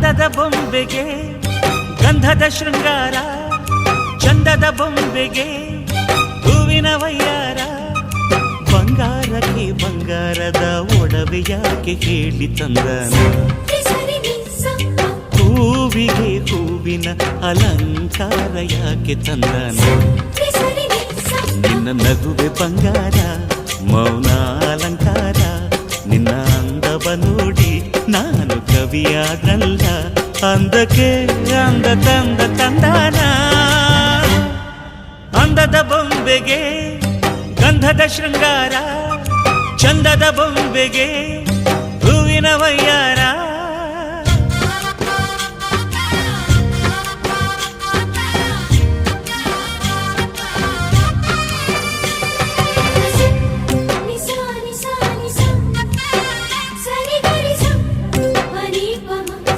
ಅಂದದ ಬೊಂಬೆಗೆ ಗಂಧದ ಶೃಂಗಾರ, ಚಂದದ ಬೊಂಬೆಗೆ ಹೂವಿನ ವಯ್ಯಾರ. ಬಂಗಾರಕ್ಕೆ ಬಂಗಾರದ ಒಡವೆ ಯಾಕೆ ಹೇಳಿ ತಂದನ, ಹೂವಿಗೆ ಹೂವಿನ ಅಲಂಕಾರ ಯಾಕೆ ತಂದನ. ನಿನ್ನ ನಗುವೆ ಬಂಗಾರ, ಮೌನ ಅಲಂಕಾರ, ನಿನ್ನ ಅಂದವ ನೋಡಿ ನಾನು ಕವಿಯಾದಲ್ಲ. ಅಂದಕ್ಕೆ ಅಂದ ತಂದ ತಂದಾನ. ಅಂದದ ಬೊಂಬೆಗೆ ಗಂಧದ ಶೃಂಗಾರ, ಚಂದದ ಬೊಂಬೆಗೆ ಹೂವಿನ ವಯ್ಯಾರ.